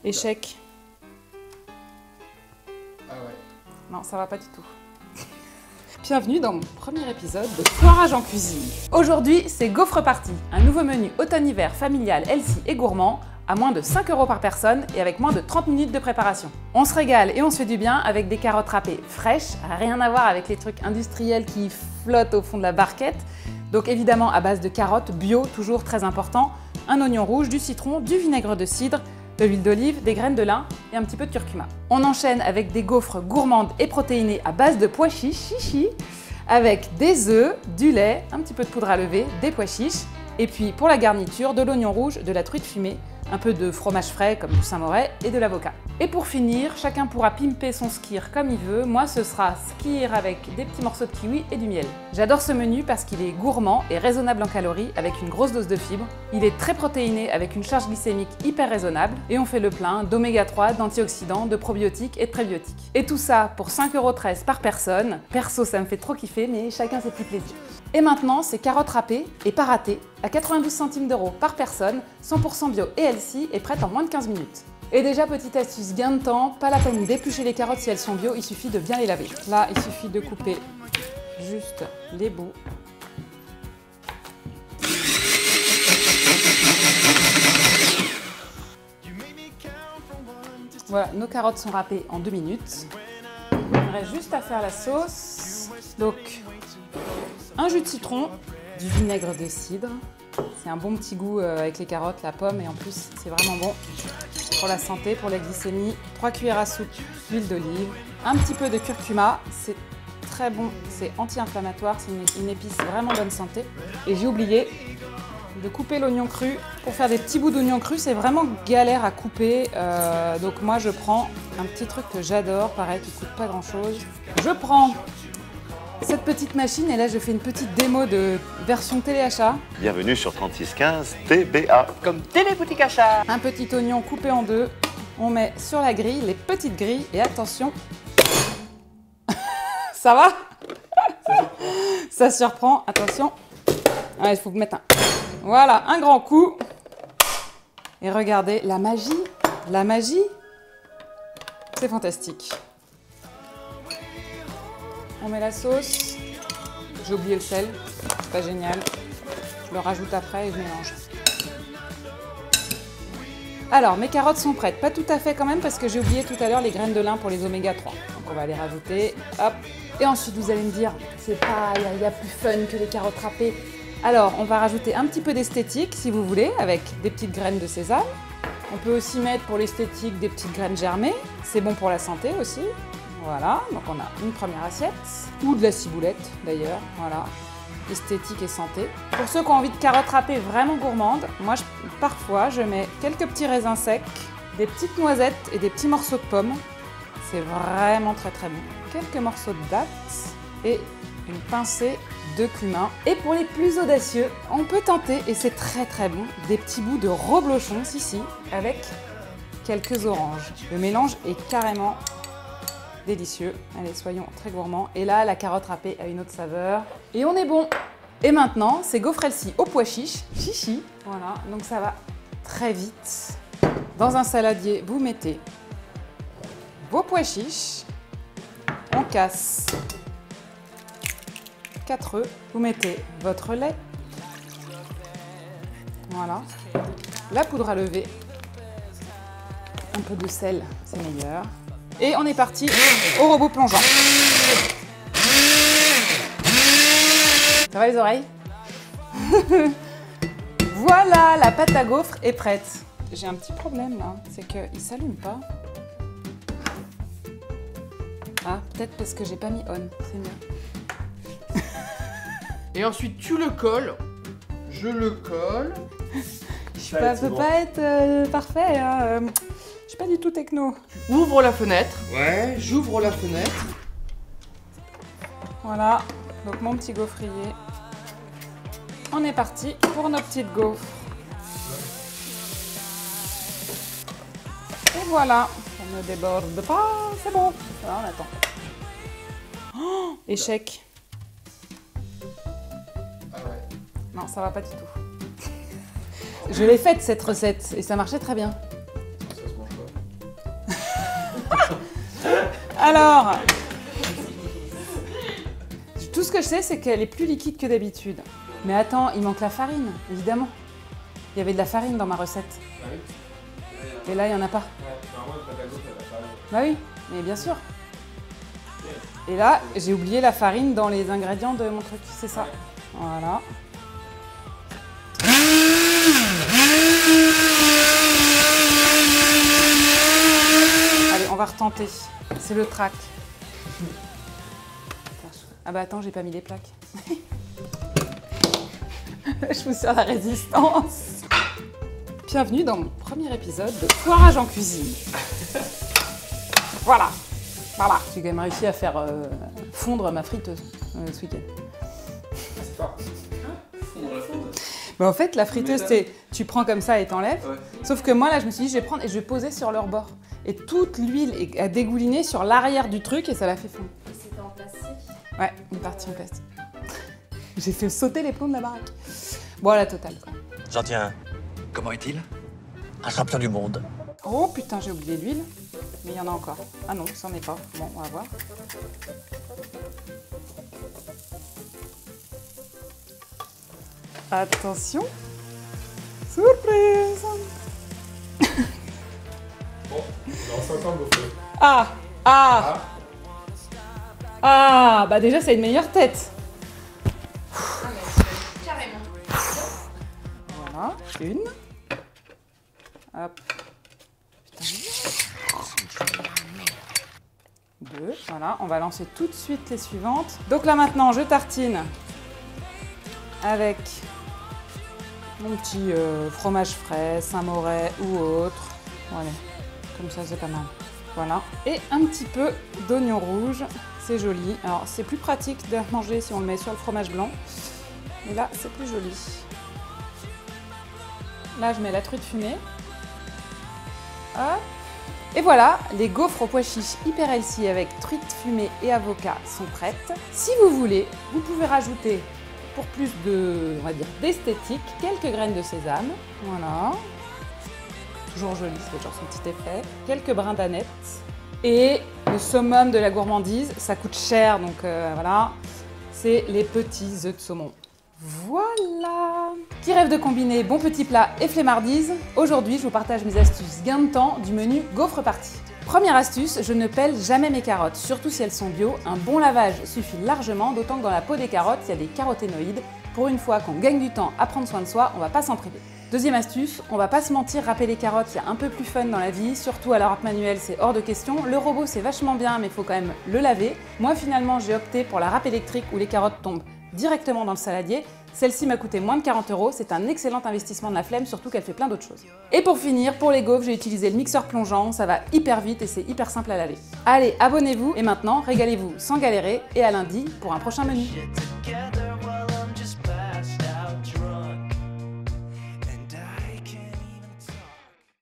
Échec. Ah ouais. Non, ça va pas du tout. Bienvenue dans mon premier épisode de Foirage en cuisine. Aujourd'hui, c'est gaufre party, un nouveau menu automne-hiver familial, healthy et gourmand, à moins de 5 € par personne et avec moins de 30 minutes de préparation. On se régale et on se fait du bien avec des carottes râpées fraîches, rien à voir avec les trucs industriels qui flottent au fond de la barquette. Donc évidemment à base de carottes, bio, toujours très important, un oignon rouge, du citron, du vinaigre de cidre, de l'huile d'olive, des graines de lin et un petit peu de curcuma. On enchaîne avec des gaufres gourmandes et protéinées à base de pois chiches, chichi, avec des œufs, du lait, un petit peu de poudre à lever, des pois chiches, et puis pour la garniture, de l'oignon rouge, de la truite fumée, un peu de fromage frais comme du Saint-Moré et de l'avocat. Et pour finir, chacun pourra pimper son skyr comme il veut. Moi, ce sera skyr avec des petits morceaux de kiwi et du miel. J'adore ce menu parce qu'il est gourmand et raisonnable en calories avec une grosse dose de fibres. Il est très protéiné avec une charge glycémique hyper raisonnable et on fait le plein d'oméga 3, d'antioxydants, de probiotiques et de prébiotiques. Et tout ça pour 5,13 € par personne. Perso, ça me fait trop kiffer, mais chacun ses petits plaisirs. Et maintenant, c'est carottes râpées et pas ratées à 92 centimes d'euros par personne, 100% bio et healthy et prête en moins de 15 minutes. Et déjà, petite astuce, gain de temps, pas la peine d'éplucher les carottes si elles sont bio, il suffit de bien les laver. Là, il suffit de couper juste les bouts. Voilà, nos carottes sont râpées en 2 minutes. Il me reste juste à faire la sauce. Donc, un jus de citron, du vinaigre de cidre. C'est un bon petit goût avec les carottes, la pomme et en plus c'est vraiment bon pour la santé, pour la glycémie. 3 cuillères à soupe d'huile d'olive, un petit peu de curcuma, c'est très bon, c'est anti-inflammatoire, c'est une épice vraiment bonne santé. Et j'ai oublié de couper l'oignon cru. Pour faire des petits bouts d'oignon cru, c'est vraiment galère à couper. Donc moi je prends un petit truc que j'adore, pareil qui coûte pas grand chose. Je prends cette petite machine et là je fais une petite démo de version téléachat. Bienvenue sur 3615 TBA. Comme téléboutique achat. Un petit oignon coupé en deux, on met sur la grille, les petites grilles et attention, ça va? Ça surprend, attention. Il faut mettre voilà, un grand coup. Et regardez, la magie, c'est fantastique. On met la sauce, j'ai oublié le sel, c'est pas génial. Je le rajoute après et je mélange. Alors, mes carottes sont prêtes, pas tout à fait quand même parce que j'ai oublié tout à l'heure les graines de lin pour les oméga 3. Donc on va les rajouter, hop. Et ensuite vous allez me dire, c'est pas, il y a plus fun que les carottes râpées. Alors, on va rajouter un petit peu d'esthétique si vous voulez, avec des petites graines de sésame. On peut aussi mettre pour l'esthétique des petites graines germées, c'est bon pour la santé aussi. Voilà, donc on a une première assiette, ou de la ciboulette d'ailleurs, voilà, esthétique et santé. Pour ceux qui ont envie de carottes râpées vraiment gourmandes, moi parfois je mets quelques petits raisins secs, des petites noisettes et des petits morceaux de pommes. C'est vraiment très très bon. Quelques morceaux de dattes et une pincée de cumin. Et pour les plus audacieux, on peut tenter, et c'est très très bon, des petits bouts de reblochon, si, avec quelques oranges. Le mélange est carrément délicieux. Allez, soyons très gourmands. Et là, la carotte râpée a une autre saveur. Et on est bon. Et maintenant, c'est gaufre healthy au pois chiche. Chichi. Voilà, donc ça va très vite. Dans un saladier, vous mettez vos pois chiches. On casse 4 œufs. Vous mettez votre lait. Voilà. La poudre à lever. Un peu de sel, c'est meilleur. Et on est parti au robot plongeant. Ça va les oreilles? Voilà, la pâte à gaufres est prête. J'ai un petit problème là, c'est qu'il ne s'allume pas. Ah, peut-être parce que j'ai pas mis on, c'est mieux. Et ensuite tu le colles. Je le colle. Ça peut pas être parfait, hein. Je suis pas du tout techno. Ouvre la fenêtre. Ouais, j'ouvre la fenêtre. Voilà, donc mon petit gaufrier. On est parti pour nos petites gaufres. Et voilà, ça ne déborde pas, c'est bon. Voilà, on attend. Oh, échec. Ah ouais. Non, ça va pas du tout. Je l'ai faite cette recette et ça marchait très bien. Ça se mange pas. Alors, tout ce que je sais, c'est qu'elle est plus liquide que d'habitude. Mais attends, il manque la farine, évidemment. Il y avait de la farine dans ma recette. Ah oui. Et là, il n'y en a pas. Ouais, normalement, le pâte à gaufre, elle a pas. Bah oui, mais bien sûr. Et là, j'ai oublié la farine dans les ingrédients de mon truc, c'est ça. Voilà. Allez, on va retenter. C'est le trac. Ah bah attends, j'ai pas mis les plaques. Je vous sers la résistance. Bienvenue dans mon premier épisode de Foirage en cuisine. Voilà. Voilà. J'ai quand même réussi à faire fondre ma friteuse ce week-end. C'est fort. Fondre la fonde. Bah en fait, la friteuse, tu prends comme ça et t'enlèves. Ouais. Sauf que moi, là, je me suis dit, je vais prendre et je vais poser sur leur bord. Et toute l'huile a dégouliné sur l'arrière du truc et ça l'a fait fondre. C'était en plastique. Ouais, une partie en plastique. J'ai fait sauter les plombs de la baraque. Bon, la totale, quoi. J'en tiens un. Comment est-il? Un champion du monde. Oh putain, j'ai oublié l'huile. Mais il y en a encore. Ah non, ça n'en est pas. Bon, on va voir. Attention. Surprise. Bon, on s'entend gaufrer. Ah. Ah. Ah. Bah déjà, c'est une meilleure tête. Ah mais carrément. Voilà, une. Hop. Putain. Deux. Voilà, on va lancer tout de suite les suivantes. Donc là maintenant, je tartine avec mon petit fromage frais, Saint-Moret ou autre. Voilà, comme ça c'est pas mal. Voilà. Et un petit peu d'oignon rouge, c'est joli. Alors c'est plus pratique de manger si on le met sur le fromage blanc. Mais là, c'est plus joli. Là, je mets la truite fumée. Hop. Et voilà, les gaufres aux pois chiches hyper healthy avec truite fumée et avocat sont prêtes. Si vous voulez, vous pouvez rajouter, pour plus de, on va dire, d'esthétique, quelques graines de sésame. Voilà. Toujours joli, c'est toujours son petit effet. Quelques brins d'aneth. Et le summum de la gourmandise, ça coûte cher, donc voilà. C'est les petits œufs de saumon. Voilà! Qui rêve de combiner bon petit plat et flemmardise? Aujourd'hui, je vous partage mes astuces gain de temps du menu gaufre party. Première astuce, je ne pèle jamais mes carottes, surtout si elles sont bio. Un bon lavage suffit largement, d'autant que dans la peau des carottes, il y a des caroténoïdes. Pour une fois qu'on gagne du temps à prendre soin de soi, on va pas s'en priver. Deuxième astuce, on va pas se mentir, râper les carottes, il y a un peu plus fun dans la vie, surtout à la râpe manuelle, c'est hors de question. Le robot, c'est vachement bien, mais il faut quand même le laver. Moi, finalement, j'ai opté pour la râpe électrique où les carottes tombent directement dans le saladier. Celle-ci m'a coûté moins de 40 €, c'est un excellent investissement de la flemme, surtout qu'elle fait plein d'autres choses. Et pour finir, pour les gaufres, j'ai utilisé le mixeur plongeant, ça va hyper vite et c'est hyper simple à laver. Allez, abonnez-vous et maintenant, régalez-vous sans galérer et à lundi pour un prochain menu.